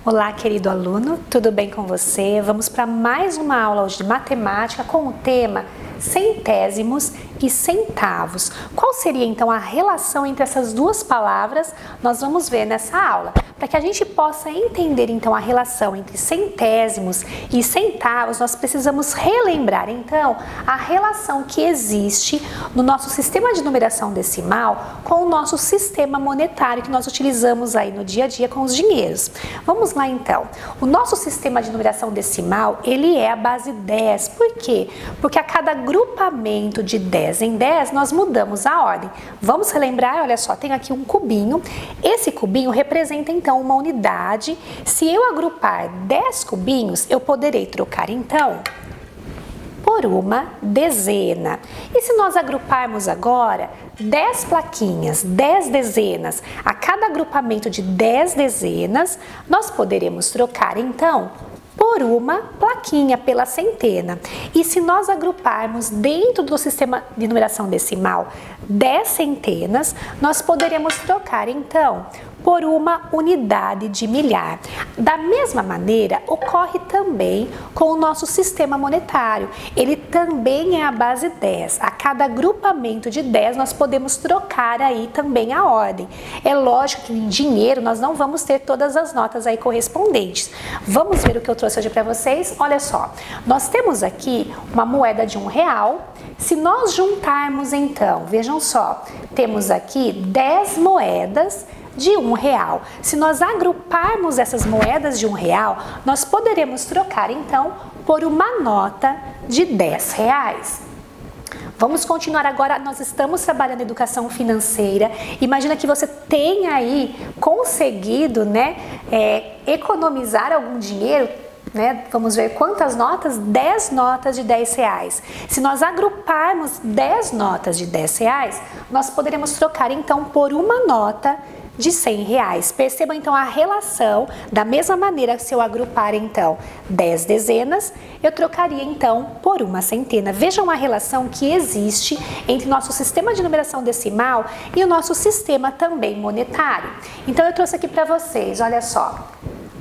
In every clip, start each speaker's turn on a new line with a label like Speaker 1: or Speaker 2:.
Speaker 1: Olá, querido aluno, tudo bem com você? Vamos para mais uma aula hoje de matemática com o tema centésimos e centavos. Qual seria então a relação entre essas duas palavras? Nós vamos ver nessa aula. Para que a gente possa entender então a relação entre centésimos e centavos, nós precisamos relembrar então a relação que existe no nosso sistema de numeração decimal com o nosso sistema monetário que nós utilizamos aí no dia a dia com os dinheiros. Vamos lá então. O nosso sistema de numeração decimal, ele é a base 10. Por quê? Porque a cada agrupamento de 10 em 10, nós mudamos a ordem. Vamos relembrar, olha só, tem aqui um cubinho. Esse cubinho representa então uma unidade. Se eu agrupar 10 cubinhos, eu poderei trocar então por uma dezena. E se nós agruparmos agora 10 plaquinhas, 10 dezenas, a cada agrupamento de 10 dezenas, nós poderemos trocar então por uma plaquinha, pela centena. E se nós agruparmos dentro do sistema de numeração decimal 10 centenas, nós poderemos trocar então por uma unidade de milhar. Da mesma maneira, ocorre também com o nosso sistema monetário. Ele também é a base 10. A cada agrupamento de 10, nós podemos trocar aí também a ordem. É lógico que em dinheiro nós não vamos ter todas as notas aí correspondentes. Vamos ver o que eu trouxe hoje para vocês? Olha só, nós temos aqui uma moeda de R$1. Se nós juntarmos então, vejam só, temos aqui 10 moedas de R$1. Se nós agruparmos essas moedas de R$1, nós poderemos trocar então por uma nota de R$10. Vamos continuar agora, nós estamos trabalhando educação financeira. Imagina que você tenha aí conseguido, economizar algum dinheiro. Vamos ver quantas notas? 10 notas de R$10. Se nós agruparmos 10 notas de R$10, nós poderemos trocar então por uma nota de R$100. Percebam então a relação, da mesma maneira que se eu agrupar então 10 dezenas, eu trocaria então por uma centena. Vejam a relação que existe entre nosso sistema de numeração decimal e o nosso sistema também monetário. Então eu trouxe aqui para vocês, olha só.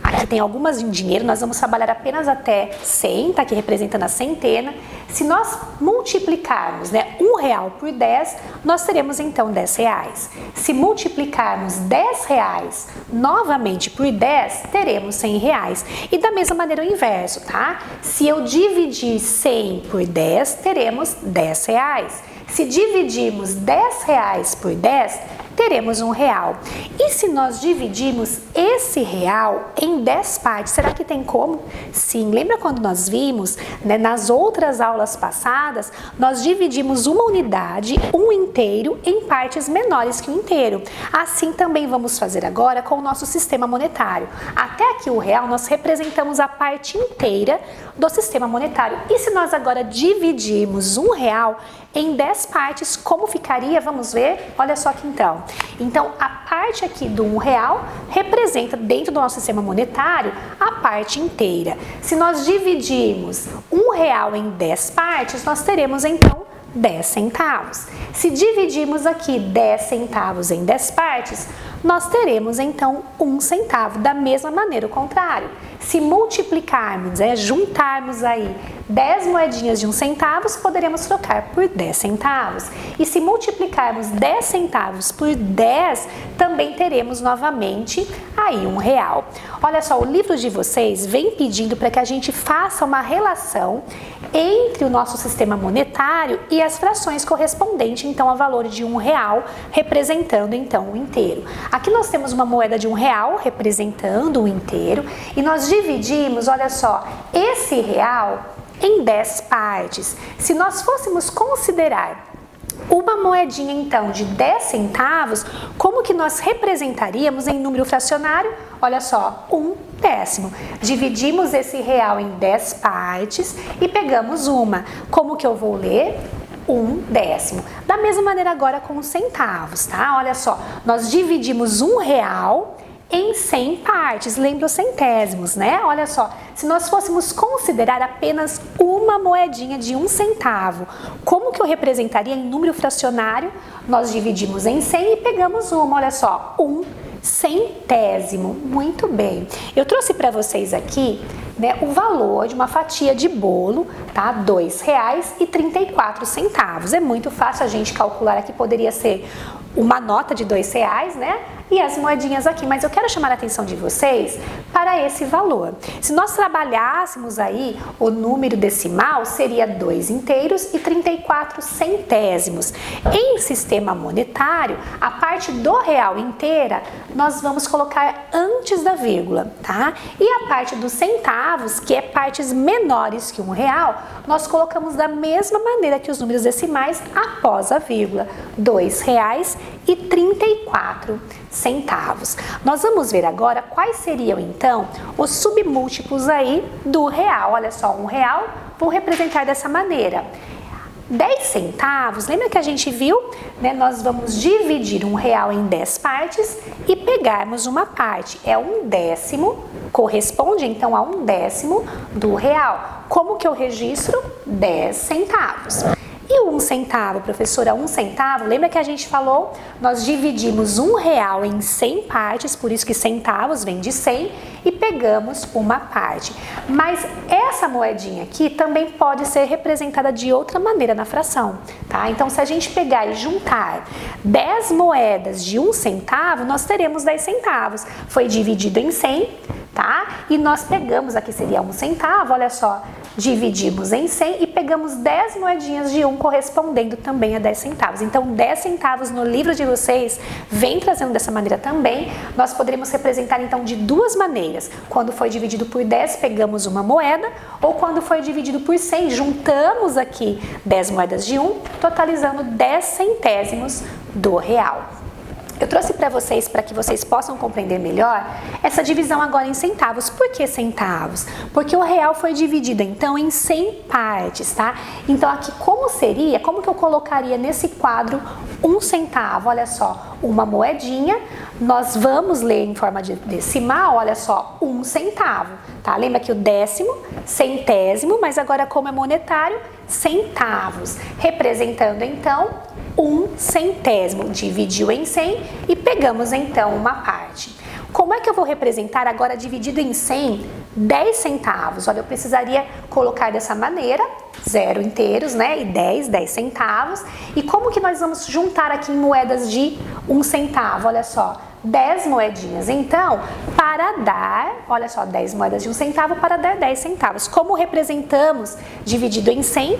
Speaker 1: Aqui tem algumas em dinheiro, nós vamos trabalhar apenas até 100, tá aqui representando a centena. Se nós multiplicarmos R$1 por 10, nós teremos então R$10. Se multiplicarmos R$10 novamente por 10, teremos R$100. E da mesma maneira o inverso, tá? Se eu dividir 100 por 10, teremos R$10. Se dividirmos R$10 por 10, teremos R$1. E se nós dividirmos esse real em 10 partes, será que tem como? Sim, lembra quando nós vimos, nas outras aulas passadas, nós dividimos uma unidade, um inteiro, em partes menores que o inteiro. Assim também vamos fazer agora com o nosso sistema monetário. Até aqui o real nós representamos a parte inteira do sistema monetário. E se nós agora dividirmos R$1 em 10 partes, como ficaria? Vamos ver? Olha só aqui então. Então, a parte aqui do R$1 representa, dentro do nosso sistema monetário, a parte inteira. Se nós dividirmos R$1 em 10 partes, nós teremos então 10 centavos. Se dividirmos aqui 10 centavos em 10 partes, nós teremos então 1 centavo. Da mesma maneira, o contrário. Se multiplicarmos, juntarmos aí 10 moedinhas de 1 centavo, poderemos trocar por 10 centavos. E se multiplicarmos 10 centavos por 10, também teremos novamente aí R$1. Olha só, o livro de vocês vem pedindo para que a gente faça uma relação entre o nosso sistema monetário e as frações correspondentes então ao valor de R$1, representando então o inteiro. Aqui nós temos uma moeda de R$1 representando o inteiro e nós dividimos, olha só, esse real em 10 partes. Se nós fôssemos considerar uma moedinha então de 10 centavos, como que nós representaríamos em número fracionário? Olha só, 1/10. Dividimos esse real em 10 partes e pegamos uma. Como que eu vou ler? 1/10. Da mesma maneira agora com os centavos, tá? Olha só, nós dividimos R$1 em 100 partes, lembra os centésimos, Olha só, se nós fôssemos considerar apenas uma moedinha de 1 centavo, como que eu representaria em número fracionário? Nós dividimos em 100 e pegamos uma, olha só, 1 centésimo. Muito bem. Eu trouxe para vocês aqui, né, o valor de uma fatia de bolo, tá? R$ 2,34. É muito fácil a gente calcular aqui, poderia ser uma nota de R$ 2, né? E as moedinhas aqui, mas eu quero chamar a atenção de vocês para esse valor. Se nós trabalhássemos aí o número decimal, seria 2 inteiros e 34 centésimos. Em sistema monetário, a parte do real inteira, nós vamos colocar antes da vírgula, tá? E a parte dos centavos, que é partes menores que R$1, nós colocamos da mesma maneira que os números decimais após a vírgula, R$ 2,34. Nós vamos ver agora quais seriam então os submúltiplos aí do real. Olha só, R$1 vou representar dessa maneira. 10 centavos, lembra que a gente viu, né? Nós vamos dividir R$1 em 10 partes e pegarmos uma parte. É 1/10, corresponde então a 1/10 do real. Como que eu registro? 10 centavos. E o 1 centavo, professora, 1 centavo, lembra que a gente falou? Nós dividimos R$1 em 100 partes, por isso que centavos vem de 100, e pegamos uma parte. Mas essa moedinha aqui também pode ser representada de outra maneira na fração, tá? Então, se a gente pegar e juntar 10 moedas de 1 centavo, nós teremos 10 centavos. Foi dividido em 100, tá? E nós pegamos, aqui seria 1 centavo, olha só, dividimos em 100 e pegamos 10 moedinhas de 1 correspondendo também a 10 centavos. Então, 10 centavos no livro de vocês vem trazendo dessa maneira também. Nós poderíamos representar então de duas maneiras. Quando foi dividido por 10, pegamos uma moeda, ou quando foi dividido por 100, juntamos aqui 10 moedas de 1, totalizando 10 centésimos do real. Eu trouxe para vocês, para que vocês possam compreender melhor, essa divisão agora em centavos. Por que centavos? Porque o real foi dividido, então, em 100 partes, tá? Então, aqui, como que eu colocaria nesse quadro 1 centavo? Olha só, uma moedinha, nós vamos ler em forma de decimal, olha só, 1 centavo, tá? Lembra que o décimo, centésimo, mas agora como é monetário, centavos, representando, então, 1 centésimo, dividiu em 100 e pegamos então uma parte. Como é que eu vou representar agora dividido em 100, 10 centavos? Olha, eu precisaria colocar dessa maneira, 0 inteiros, né, e 10 centavos. E como que nós vamos juntar aqui em moedas de 1 centavo? Olha só, 10 moedinhas. Então, para dar, olha só, 10 moedas de 1 centavo para dar 10 centavos. Como representamos dividido em 100?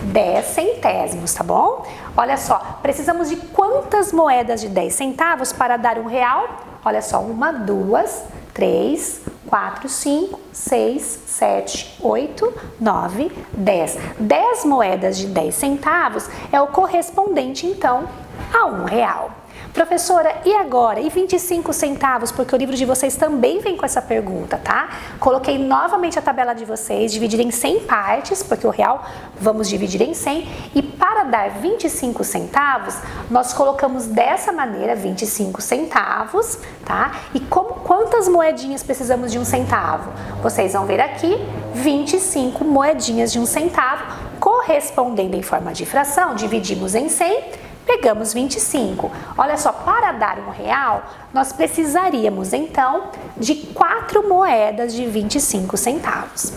Speaker 1: 10 centésimos, tá bom? Olha só, precisamos de quantas moedas de 10 centavos para dar R$1? Olha só, 1, 2, 3, 4, 5, 6, 7, 8, 9, 10. 10 moedas de 10 centavos é o correspondente, então, a R$1. Professora, e agora? E 25 centavos? Porque o livro de vocês também vem com essa pergunta, tá? Coloquei novamente a tabela de vocês, dividir em 100 partes, porque o real vamos dividir em 100. E para dar 25 centavos, nós colocamos dessa maneira, 25 centavos, tá? E quantas moedinhas precisamos de 1 centavo? Vocês vão ver aqui, 25 moedinhas de 1 centavo, correspondendo em forma de fração, dividimos em 100, pegamos 25. Olha só, para dar R$1, nós precisaríamos então de 4 moedas de 25 centavos.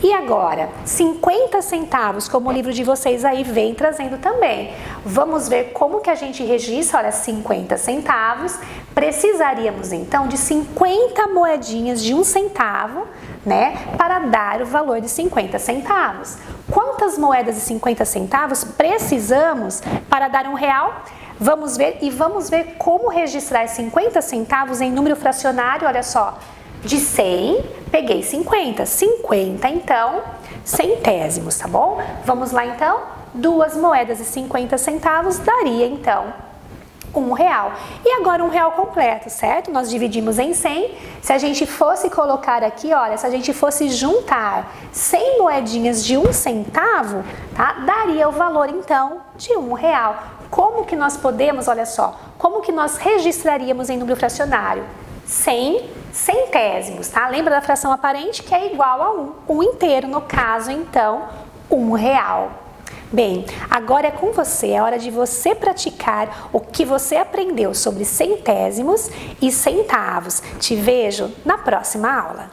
Speaker 1: E agora, 50 centavos, como o livro de vocês aí vem trazendo também. Vamos ver como que a gente registra, olha, 50 centavos. Precisaríamos então de 50 moedinhas de 1 centavo, né, para dar o valor de 50 centavos. Quantas moedas de 50 centavos precisamos para dar R$1? Vamos ver e vamos ver como registrar 50 centavos em número fracionário, olha só. De 100, peguei 50. 50, então, centésimos, tá bom? Vamos lá, então. 2 moedas de 50 centavos daria, então, R$1. E agora R$1 completo, certo? Nós dividimos em 100. Se a gente fosse colocar aqui, olha, se a gente fosse juntar 100 moedinhas de 1 centavo, tá? Daria o valor, então, de R$1. Como que nós podemos, olha só, como que nós registraríamos em número fracionário? 100 centésimos, tá? Lembra da fração aparente que é igual a 1. 1 inteiro, no caso, então, R$1. Bem, agora é com você, é hora de você praticar o que você aprendeu sobre centésimos e centavos. Te vejo na próxima aula.